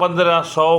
1500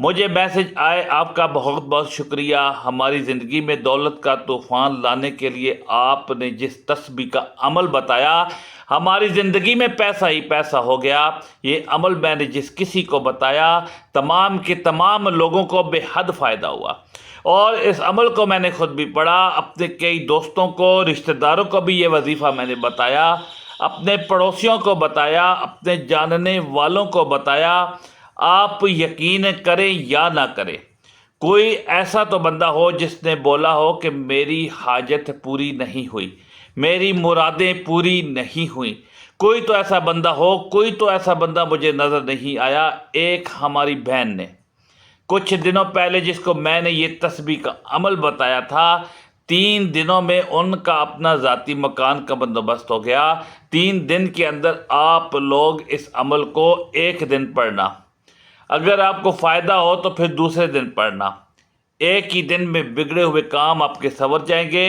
مجھے میسج آئے آپ کا بہت بہت شکریہ، ہماری زندگی میں دولت کا طوفان لانے کے لیے آپ نے جس تسبیح کا عمل بتایا، ہماری زندگی میں پیسہ ہی پیسہ ہو گیا۔ یہ عمل میں نے جس کسی کو بتایا، تمام کے تمام لوگوں کو بے حد فائدہ ہوا، اور اس عمل کو میں نے خود بھی پڑھا، اپنے کئی دوستوں کو، رشتہ داروں کو بھی یہ وظیفہ میں نے بتایا، اپنے پڑوسیوں کو بتایا، اپنے جاننے والوں کو بتایا۔ آپ یقین کریں یا نہ کریں، کوئی ایسا تو بندہ ہو جس نے بولا ہو کہ میری حاجت پوری نہیں ہوئی، میری مرادیں پوری نہیں ہوئیں، کوئی تو ایسا بندہ ہو، کوئی تو ایسا بندہ مجھے نظر نہیں آیا۔ ایک ہماری بہن نے کچھ دنوں پہلے، جس کو میں نے یہ تسبیح کا عمل بتایا تھا، 3 دنوں میں ان کا اپنا ذاتی مکان کا بندوبست ہو گیا۔ 3 دن کے اندر آپ لوگ اس عمل کو ایک دن پڑھنا، اگر آپ کو فائدہ ہو تو پھر دوسرے دن پڑھنا، ایک ہی دن میں بگڑے ہوئے کام آپ کے سنور جائیں گے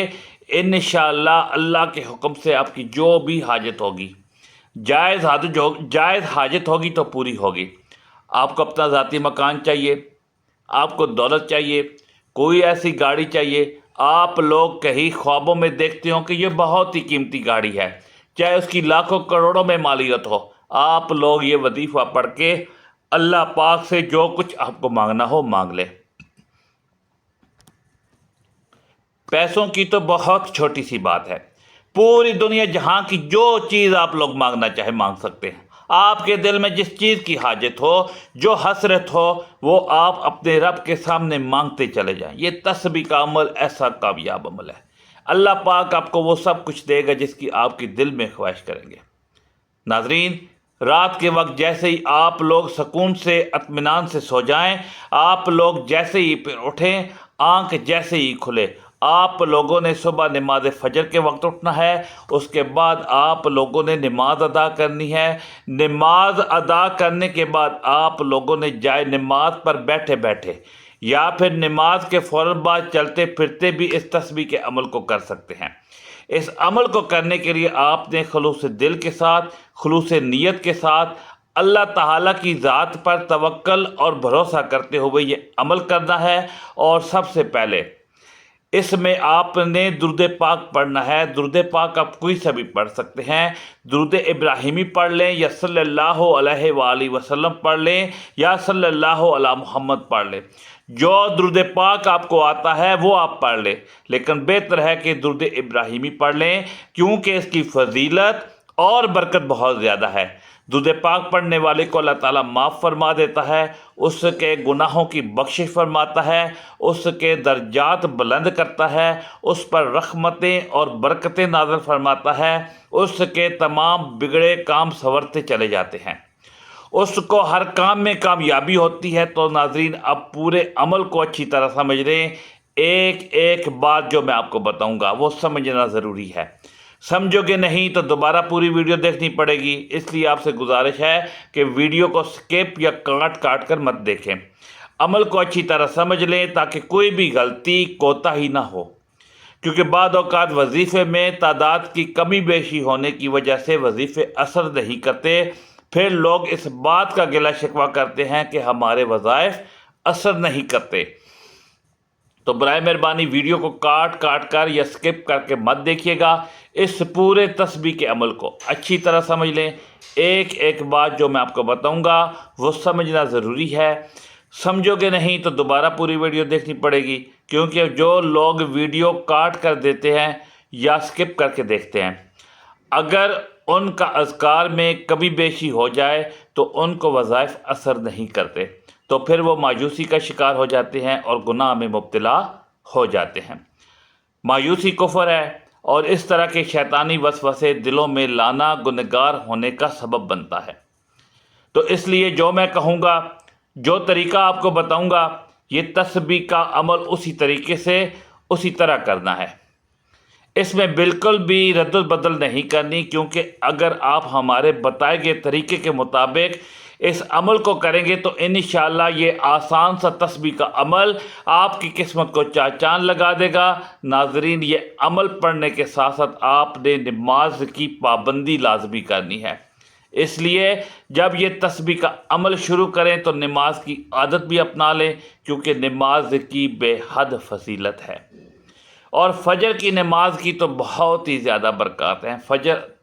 انشاءاللہ۔ اللہ کے حکم سے آپ کی جو بھی حاجت ہوگی، جائز حاجت ہوگی تو پوری ہوگی۔ آپ کو اپنا ذاتی مکان چاہیے، آپ کو دولت چاہیے، کوئی ایسی گاڑی چاہیے، آپ لوگ کہیں خوابوں میں دیکھتے ہوں کہ یہ بہت ہی قیمتی گاڑی ہے، چاہے اس کی لاکھوں کروڑوں میں مالیت ہو، آپ لوگ یہ وظیفہ پڑھ کے اللہ پاک سے جو کچھ آپ کو مانگنا ہو مانگ لے۔ پیسوں کی تو بہت چھوٹی سی بات ہے، پوری دنیا جہاں کی جو چیز آپ لوگ مانگنا چاہے مانگ سکتے ہیں۔ آپ کے دل میں جس چیز کی حاجت ہو، جو حسرت ہو، وہ آپ اپنے رب کے سامنے مانگتے چلے جائیں۔ یہ تسبیح کا عمل ایسا کامیاب عمل ہے، اللہ پاک آپ کو وہ سب کچھ دے گا جس کی آپ کی دل میں خواہش کریں گے۔ ناظرین، رات کے وقت جیسے ہی آپ لوگ سکون سے اطمینان سے سو جائیں، آپ لوگ جیسے ہی پھر اٹھیں، آنکھ جیسے ہی کھلے، آپ لوگوں نے صبح نماز فجر کے وقت اٹھنا ہے، اس کے بعد آپ لوگوں نے نماز ادا کرنی ہے۔ نماز ادا کرنے کے بعد آپ لوگوں نے جائے نماز پر بیٹھے بیٹھے یا پھر نماز کے فوراً بعد چلتے پھرتے بھی اس تسبیح کے عمل کو کر سکتے ہیں۔ اس عمل کو کرنے کے لیے آپ نے خلوص دل کے ساتھ، خلوص نیت کے ساتھ، اللہ تعالیٰ کی ذات پر توکل اور بھروسہ کرتے ہوئے یہ عمل کرنا ہے۔ اور سب سے پہلے اس میں آپ نے درود پاک پڑھنا ہے۔ درود پاک آپ کوئی سا بھی پڑھ سکتے ہیں، درود ابراہیمی پڑھ لیں یا صلی اللہ علیہ وآلہ وسلم پڑھ لیں یا صلی اللہ علی محمد پڑھ لیں، جو درود پاک آپ کو آتا ہے وہ آپ پڑھ لیں، لیکن بہتر ہے کہ درود ابراہیمی پڑھ لیں، کیونکہ اس کی فضیلت اور برکت بہت زیادہ ہے۔ درود پاک پڑھنے والے کو اللہ تعالیٰ معاف فرما دیتا ہے، اس کے گناہوں کی بخشش فرماتا ہے، اس کے درجات بلند کرتا ہے، اس پر رحمتیں اور برکتیں نازل فرماتا ہے، اس کے تمام بگڑے کام سنورتے چلے جاتے ہیں، اس کو ہر کام میں کامیابی ہوتی ہے۔ تو ناظرین، اب پورے عمل کو اچھی طرح سمجھ لیں، ایک ایک بات جو میں آپ کو بتاؤں گا وہ سمجھنا ضروری ہے، سمجھو گے نہیں تو دوبارہ پوری ویڈیو دیکھنی پڑے گی، اس لیے آپ سے گزارش ہے کہ ویڈیو کو سکپ یا کاٹ کر مت دیکھیں، عمل کو اچھی طرح سمجھ لیں تاکہ کوئی بھی غلطی کوتاہی نہ ہو، کیونکہ بعض اوقات وظیفے میں تعداد کی کمی بیشی ہونے کی وجہ سے وظیفے اثر نہیں کرتے، پھر لوگ اس بات کا گلہ شکوہ کرتے ہیں کہ ہمارے وظائف اثر نہیں کرتے۔ تو برائے مہربانی ویڈیو کو کاٹ کر یا سکپ کر کے مت دیکھیے گا، اس پورے تسبیح کے عمل کو اچھی طرح سمجھ لیں، ایک ایک بات جو میں آپ کو بتاؤں گا وہ سمجھنا ضروری ہے، سمجھو گے نہیں تو دوبارہ پوری ویڈیو دیکھنی پڑے گی، کیونکہ جو لوگ ویڈیو کاٹ کر دیتے ہیں یا سکپ کر کے دیکھتے ہیں، اگر ان کا اذکار میں کمی بیشی ہو جائے تو ان کو وظائف اثر نہیں کرتے، تو پھر وہ مایوسی کا شکار ہو جاتے ہیں اور گناہ میں مبتلا ہو جاتے ہیں۔ مایوسی کفر ہے، اور اس طرح کے شیطانی وسوسے دلوں میں لانا گنہگار ہونے کا سبب بنتا ہے۔ تو اس لیے جو میں کہوں گا، جو طریقہ آپ کو بتاؤں گا، یہ تسبیح کا عمل اسی طریقے سے اسی طرح کرنا ہے، اس میں بالکل بھی رد و بدل نہیں کرنی، کیونکہ اگر آپ ہمارے بتائے گئے طریقے کے مطابق اس عمل کو کریں گے تو انشاءاللہ یہ آسان سا تسبیح کا عمل آپ کی قسمت کو چاند لگا دے گا۔ ناظرین، یہ عمل پڑھنے کے ساتھ ساتھ آپ نے نماز کی پابندی لازمی کرنی ہے، اس لیے جب یہ تسبیح کا عمل شروع کریں تو نماز کی عادت بھی اپنا لیں، کیونکہ نماز کی بے حد فضیلت ہے۔ اور فجر کی نماز کی تو بہت ہی زیادہ برکات ہیں۔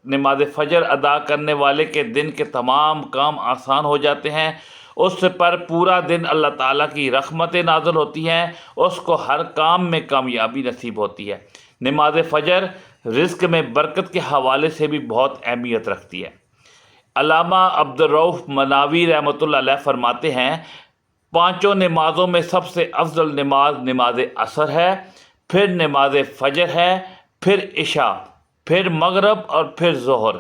نماز فجر ادا کرنے والے کے دن کے تمام کام آسان ہو جاتے ہیں، اس پر پورا دن اللہ تعالیٰ کی رحمتیں نازل ہوتی ہیں، اس کو ہر کام میں کامیابی نصیب ہوتی ہے۔ نماز فجر رزق میں برکت کے حوالے سے بھی بہت اہمیت رکھتی ہے۔ علامہ عبدالرؤف مناوی رحمۃ اللہ علیہ فرماتے ہیں، پانچوں نمازوں میں سب سے افضل نماز نماز عصر ہے، پھر نماز فجر ہے، پھر عشاء، پھر مغرب اور پھر ظہر،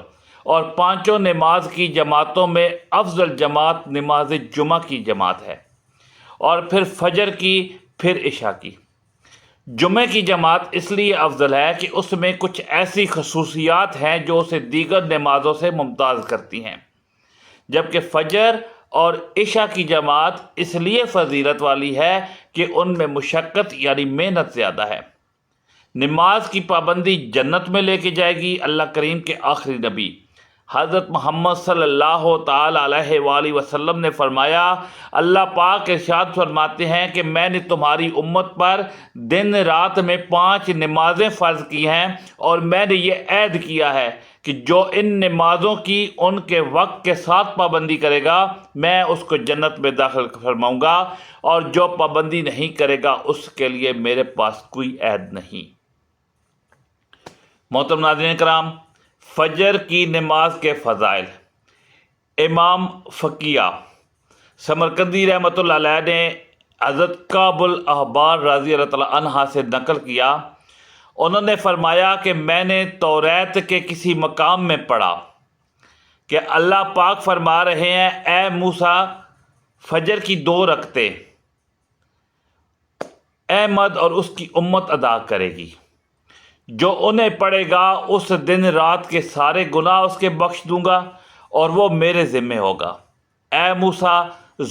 اور پانچوں نماز کی جماعتوں میں افضل جماعت نماز جمعہ کی جماعت ہے، اور پھر فجر کی، پھر عشاء کی۔ جمعہ کی جماعت اس لیے افضل ہے کہ اس میں کچھ ایسی خصوصیات ہیں جو اسے دیگر نمازوں سے ممتاز کرتی ہیں، جبکہ فجر اور عشاء کی جماعت اس لیے فضیلت والی ہے کہ ان میں مشقت یعنی محنت زیادہ ہے۔ نماز کی پابندی جنت میں لے کے جائے گی۔ اللہ کریم کے آخری نبی حضرت محمد صلی اللہ تعالی علیہ وآلہ وسلم نے فرمایا، اللہ پاک ارشاد فرماتے ہیں کہ میں نے تمہاری امت پر دن رات میں 5 نمازیں فرض کی ہیں، اور میں نے یہ عہد کیا ہے کہ جو ان نمازوں کی ان کے وقت کے ساتھ پابندی کرے گا میں اس کو جنت میں داخل فرماؤں گا، اور جو پابندی نہیں کرے گا اس کے لیے میرے پاس کوئی عہد نہیں۔ محترم ناظرین کرام، فجر کی نماز کے فضائل۔ امام فقیہ سمرقندی رحمۃ اللہ علیہ نے حضرت کعب الاحبار رضی اللہ تعالیٰ عنہ سے نقل کیا، انہوں نے فرمایا کہ میں نے توریت کے کسی مقام میں پڑھا کہ اللہ پاک فرما رہے ہیں، اے موسیٰ، فجر کی 2 رکعتیں احمد اور اس کی امت ادا کرے گی، جو انہیں پڑھے گا اس دن رات کے سارے گناہ اس کے بخش دوں گا اور وہ میرے ذمہ ہوگا۔ اے موسیٰ،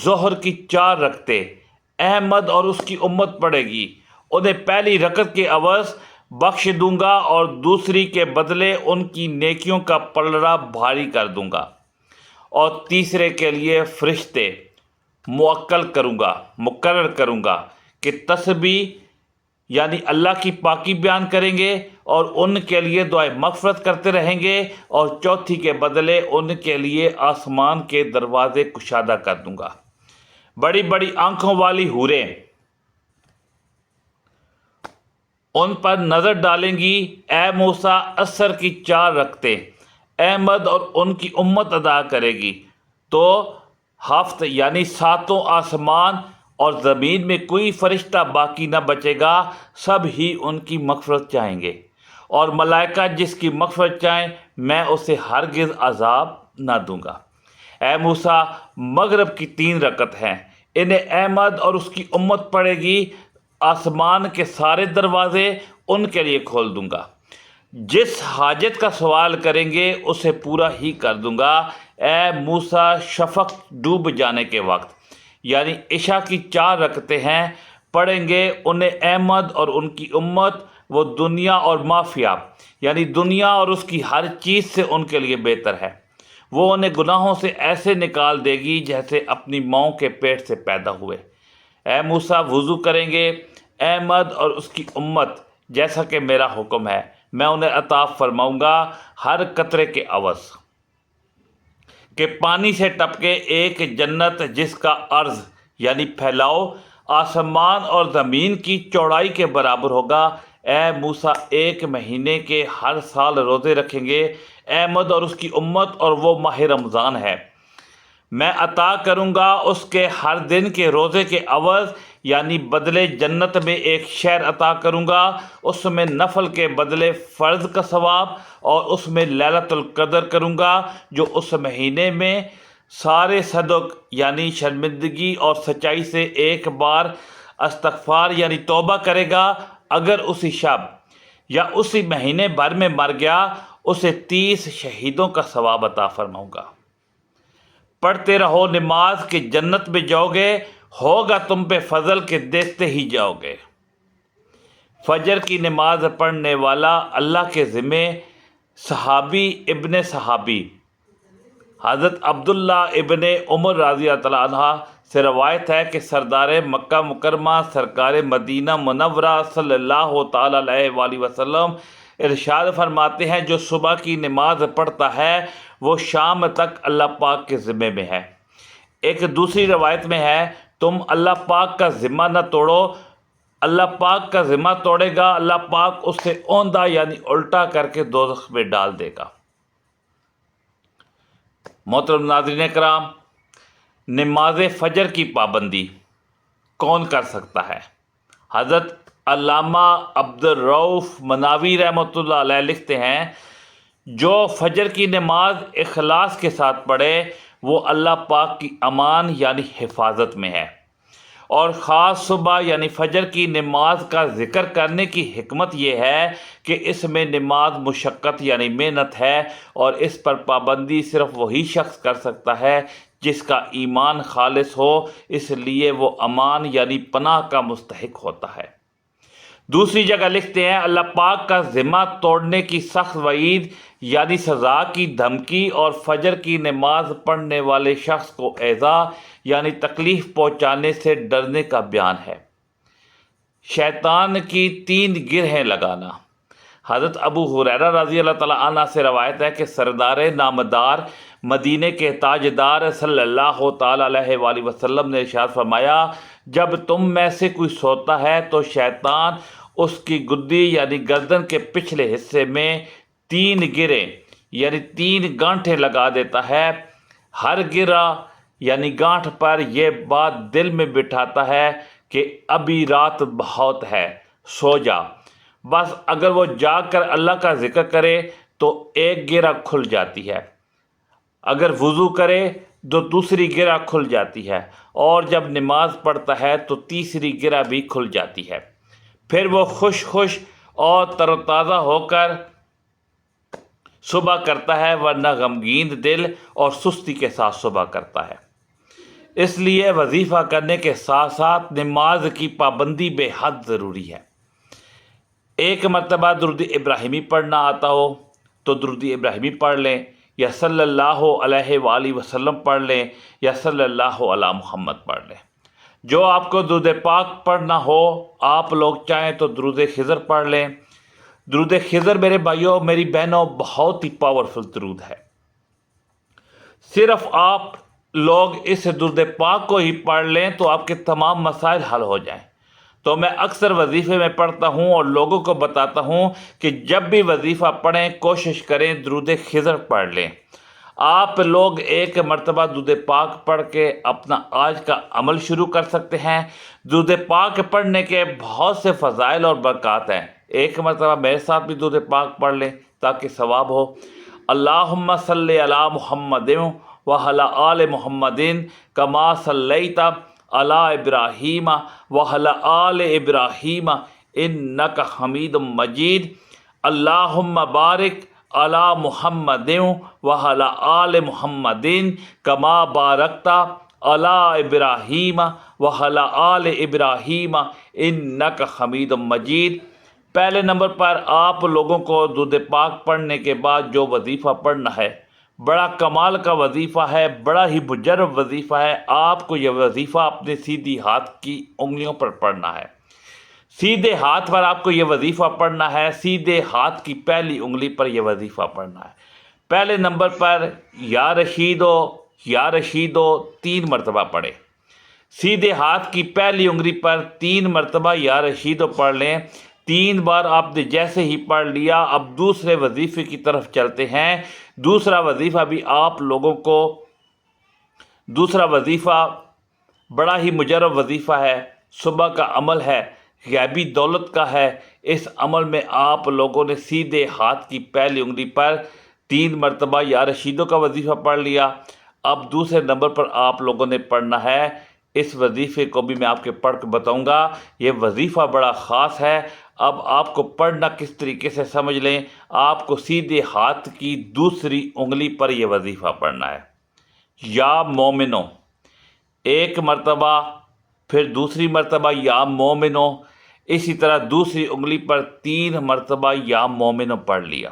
ظہر کی 4 رکعتیں احمد اور اس کی امت پڑھے گی، انہیں پہلی رکعت کے عوض بخش دوں گا اور دوسری کے بدلے ان کی نیکیوں کا پلڑا بھاری کر دوں گا، اور تیسرے کے لیے فرشتے مقرر کروں گا کہ تسبیح یعنی اللہ کی پاکی بیان کریں گے اور ان کے لیے دعائے مغفرت کرتے رہیں گے، اور چوتھی کے بدلے ان کے لیے آسمان کے دروازے کشادہ کر دوں گا۔ بڑی بڑی آنکھوں والی حوریں ان پر نظر ڈالیں گی، اے موسیٰ، عصر کی 4 رکعتیں احمد اور ان کی امت ادا کرے گی تو ہفت یعنی 7 آسمان اور زمین میں کوئی فرشتہ باقی نہ بچے گا، سب ہی ان کی مغفرت چاہیں گے، اور ملائکہ جس کی مغفرت چاہیں میں اسے ہرگز عذاب نہ دوں گا۔ اے موسیٰ، مغرب کی 3 رکعت ہیں، انہیں احمد اور اس کی امت پڑھے گی، آسمان کے سارے دروازے ان کے لیے کھول دوں گا، جس حاجت کا سوال کریں گے اسے پورا ہی کر دوں گا۔ اے موسیٰ، شفق ڈوب جانے کے وقت یعنی عشاء کی 4 رکعتیں ہیں، پڑھیں گے، انہیں احمد اور ان کی امت، وہ دنیا اور مافیا یعنی دنیا اور اس کی ہر چیز سے ان کے لیے بہتر ہے، وہ انہیں گناہوں سے ایسے نکال دے گی جیسے اپنی ماں کے پیٹ سے پیدا ہوئے۔ اے موسیٰ، وضو کریں گے، احمد اور اس کی امت جیسا کہ میرا حکم ہے، میں انہیں عطا فرماؤں گا ہر قطرے کے عوض کہ پانی سے ٹپکے ایک جنت جس کا عرض یعنی پھیلاؤ آسمان اور زمین کی چوڑائی کے برابر ہوگا۔ اے موسیٰ، 1 مہینے کے ہر سال روزے رکھیں گے احمد اور اس کی امت، اور وہ ماہ رمضان ہے، میں عطا کروں گا اس کے ہر دن کے روزے کے عوض یعنی بدلے جنت میں ایک شہر عطا کروں گا، اس میں نفل کے بدلے فرض کا ثواب، اور اس میں لیلۃ القدر کروں گا، جو اس مہینے میں سارے صدق یعنی شرمندگی اور سچائی سے ایک بار استغفار یعنی توبہ کرے گا، اگر اسی شب یا اسی مہینے بھر میں مر گیا اسے 30 شہیدوں کا ثواب عطا فرماؤں گا۔ پڑھتے رہو نماز کہ جنت میں جاؤ گے، ہوگا تم پہ فضل کہ دیکھتے ہی جاؤ گے۔ فجر کی نماز پڑھنے والا اللہ کے ذمے صحابی ابن صحابی حضرت عبداللہ ابن عمر رضی اللہ تعالیٰ عنہ سے روایت ہے کہ سردار مکہ مکرمہ سرکار مدینہ منورہ صلی اللہ تعالیٰ علیہ وآلہ وسلم ارشاد فرماتے ہیں جو صبح کی نماز پڑھتا ہے وہ شام تک اللہ پاک کے ذمے میں ہے۔ ایک دوسری روایت میں ہے تم اللہ پاک کا ذمہ نہ توڑو، اللہ پاک کا ذمہ توڑے گا اللہ پاک اس سے اوندھا یعنی الٹا کر کے دوزخ میں ڈال دے گا۔ محترم ناظرین کرام، نماز فجر کی پابندی کون کر سکتا ہے؟ حضرت علامہ عبد الرؤف مناوی رحمۃ اللہ علیہ لکھتے ہیں جو فجر کی نماز اخلاص کے ساتھ پڑھے وہ اللہ پاک کی امان یعنی حفاظت میں ہے، اور خاص صبح یعنی فجر کی نماز کا ذکر کرنے کی حکمت یہ ہے کہ اس میں نماز مشقت یعنی محنت ہے، اور اس پر پابندی صرف وہی شخص کر سکتا ہے جس کا ایمان خالص ہو، اس لیے وہ امان یعنی پناہ کا مستحق ہوتا ہے۔ دوسری جگہ لکھتے ہیں اللہ پاک کا ذمہ توڑنے کی سخت وعید یعنی سزا کی دھمکی اور فجر کی نماز پڑھنے والے شخص کو ایذا یعنی تکلیف پہنچانے سے ڈرنے کا بیان ہے۔ شیطان کی 3 گرہیں لگانا۔ حضرت ابو ہریرہ رضی اللہ تعالیٰ عنہ سے روایت ہے کہ سردار نامدار مدینے کے تاجدار صلی اللہ تعالیٰ علیہ وآلہ وسلم نے ارشاد فرمایا جب تم میں سے کوئی سوتا ہے تو شیطان اس کی گدی یعنی گردن کے پچھلے حصے میں 3 گریں یعنی 3 گانٹھیں لگا دیتا ہے، ہر گرہ یعنی گانٹھ پر یہ بات دل میں بٹھاتا ہے کہ ابھی رات بہت ہے سو جا، بس اگر وہ جا کر اللہ کا ذکر کرے تو ایک گرہ کھل جاتی ہے، اگر وضو کرے تو دوسری گرہ کھل جاتی ہے، اور جب نماز پڑھتا ہے تو تیسری گرہ بھی کھل جاتی ہے، پھر وہ خوش اور تر و تازہ ہو کر صبح کرتا ہے، ورنہ غمگین دل اور سستی کے ساتھ صبح کرتا ہے۔ اس لیے وظیفہ کرنے کے ساتھ ساتھ نماز کی پابندی بے حد ضروری ہے۔ ایک مرتبہ درود ابراہیمی پڑھنا آتا ہو تو درود ابراہیمی پڑھ لیں، یا صلی اللہ علیہ وآلہ وسلم پڑھ لیں، یا صلی اللہ علی محمد پڑھ لیں۔ جو آپ کو درود پاک پڑھنا ہو آپ لوگ چاہیں تو درود خضر پڑھ لیں۔ درود خضر میرے بھائیوں میری بہنوں بہت ہی پاورفل درود ہے، صرف آپ لوگ اس درود پاک کو ہی پڑھ لیں تو آپ کے تمام مسائل حل ہو جائیں۔ تو میں اکثر وظیفے میں پڑھتا ہوں اور لوگوں کو بتاتا ہوں کہ جب بھی وظیفہ پڑھیں کوشش کریں درود خضر پڑھ لیں۔ آپ لوگ ایک مرتبہ درود پاک پڑھ کے اپنا آج کا عمل شروع کر سکتے ہیں۔ درود پاک پڑھنے کے بہت سے فضائل اور برکات ہیں، ایک مرتبہ میرے ساتھ بھی درود پاک پڑھ لیں تاکہ ثواب ہو۔ اللہم صلی علی محمد وعلی آل محمد کما صلیت علی ابراہیم وعلی آل ابراہیم انک حمید مجید۔ اللہم بارک علی محمد وعلی آل محمد کما بارکت علی ابراہیم وعلی آل ابراہیم انک حمید مجید۔ پہلے نمبر پر آپ لوگوں کو درود پاک پڑھنے کے بعد جو وظیفہ پڑھنا ہے بڑا کمال کا وظیفہ ہے، بڑا ہی مجرب وظیفہ ہے۔ آپ کو یہ وظیفہ اپنے سیدھی ہاتھ کی انگلیوں پر پڑھنا ہے، سیدھے ہاتھ پر آپ کو یہ وظیفہ پڑھنا ہے، سیدھے ہاتھ کی پہلی انگلی پر یہ وظیفہ پڑھنا ہے۔ پہلے نمبر پر یا رشیدو یا رشیدو 3 مرتبہ پڑھیں، سیدھے ہاتھ کی پہلی انگلی پر 3 مرتبہ یا رشیدو پڑھ لیں۔ 3 بار آپ نے جیسے ہی پڑھ لیا اب دوسرے وظیفے کی طرف چلتے ہیں۔ دوسرا وظیفہ بھی آپ لوگوں کو دوسرا وظیفہ بڑا ہی مجرب وظیفہ ہے، صبح کا عمل ہے، غیبی دولت کا ہے۔ اس عمل میں آپ لوگوں نے سیدھے ہاتھ کی پہلی انگلی پر 3 مرتبہ یا رشیدوں کا وظیفہ پڑھ لیا۔ اب دوسرے نمبر پر آپ لوگوں نے پڑھنا ہے، اس وظیفے کو بھی میں آپ کے پڑھ کے بتاؤں گا، یہ وظیفہ بڑا خاص ہے۔ اب آپ کو پڑھنا کس طریقے سے سمجھ لیں، آپ کو سیدھے ہاتھ کی دوسری انگلی پر یہ وظیفہ پڑھنا ہے۔ یا مومنو 1 مرتبہ، پھر دوسری مرتبہ یا مومنو، اسی طرح دوسری انگلی پر 3 مرتبہ یا مومنو پڑھ لیا۔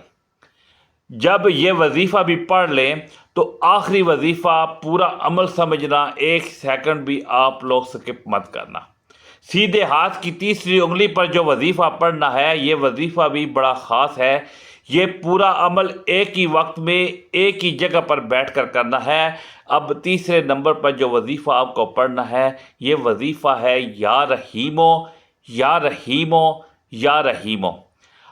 جب یہ وظیفہ بھی پڑھ لیں تو آخری وظیفہ پورا عمل سمجھنا، 1 سیکنڈ بھی آپ لوگ سکپ مت کرنا۔ سیدھے ہاتھ کی تیسری انگلی پر جو وظیفہ پڑھنا ہے، یہ وظیفہ بھی بڑا خاص ہے۔ یہ پورا عمل ایک ہی وقت میں ایک ہی جگہ پر بیٹھ کر کرنا ہے۔ اب تیسرے نمبر پر جو وظیفہ آپ کو پڑھنا ہے، یہ وظیفہ ہے یا رحیمو یا رحیمو یا رحیمو۔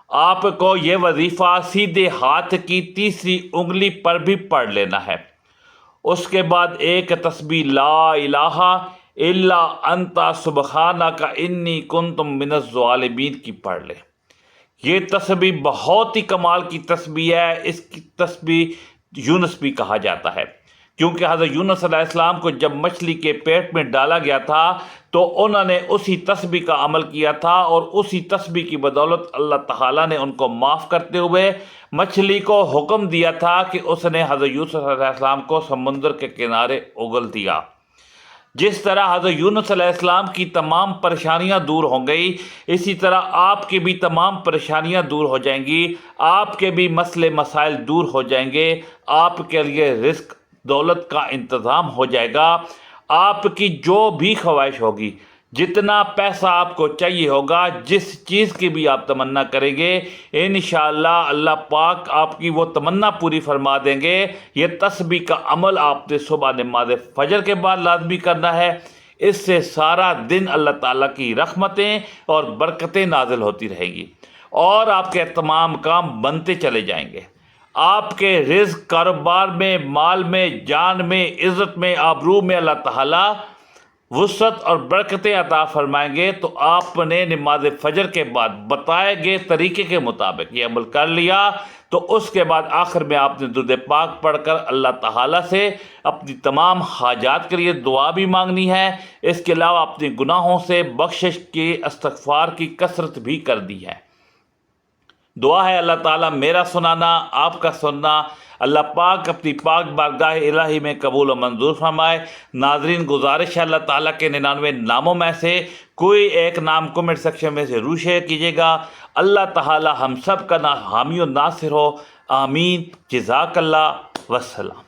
آپ کو یہ وظیفہ سیدھے ہاتھ کی تیسری انگلی پر بھی پڑھ لینا ہے۔ اس کے بعد ایک تسبیح لا الہ الا انت سبحانک انی کنت من الظالمین کی پڑھ لیں۔ یہ تسبیح بہت ہی کمال کی تسبیح ہے۔ اس کی تسبیح یونس بھی کہا جاتا ہے، کیونکہ حضرت یونس علیہ السلام کو جب مچھلی کے پیٹ میں ڈالا گیا تھا تو انہوں نے اسی تسبیح کا عمل کیا تھا، اور اسی تسبیح کی بدولت اللہ تعالیٰ نے ان کو معاف کرتے ہوئے مچھلی کو حکم دیا تھا کہ اس نے حضرت یونس علیہ السلام کو سمندر کے کنارے اگل دیا۔ جس طرح حضرت یونس علیہ السلام کی تمام پریشانیاں دور ہو گئی، اسی طرح آپ کی بھی تمام پریشانیاں دور ہو جائیں گی، آپ کے بھی مسئلے مسائل دور ہو جائیں گے، آپ کے لیے رزق دولت کا انتظام ہو جائے گا۔ آپ کی جو بھی خواہش ہوگی، جتنا پیسہ آپ کو چاہیے ہوگا، جس چیز کی بھی آپ تمنا کریں گے، انشاءاللہ اللہ پاک آپ کی وہ تمنا پوری فرما دیں گے۔ یہ تسبیح کا عمل آپ نے صبح نماز فجر کے بعد لازمی کرنا ہے۔ اس سے سارا دن اللہ تعالیٰ کی رحمتیں اور برکتیں نازل ہوتی رہیں گی، اور آپ کے تمام کام بنتے چلے جائیں گے۔ آپ کے رزق، کاروبار میں، مال میں، جان میں، عزت میں، آبرو میں اللہ تعالیٰ وسعت اور برکتیں عطا فرمائیں گے۔ تو آپ نے نماز فجر کے بعد بتائے گئے طریقے کے مطابق یہ عمل کر لیا، تو اس کے بعد آخر میں آپ نے درود پاک پڑھ کر اللہ تعالیٰ سے اپنی تمام حاجات کے لیے دعا بھی مانگنی ہے۔ اس کے علاوہ اپنے گناہوں سے بخشش کے استغفار کی کثرت بھی کر دی ہے۔ دعا ہے اللہ تعالیٰ میرا سنانا، آپ کا سننا اللہ پاک اپنی پاک بارگاہ الہی میں قبول و منظور فرمائے۔ ناظرین، گزارش ہے اللہ تعالیٰ کے 99 ناموں میں سے کوئی ایک نام کمنٹ سیکشن میں سے ضرور شیئر کیجیے گا۔ اللہ تعالیٰ ہم سب کا حامی و ناصر ہو، آمین۔ جزاک اللہ، وسلام۔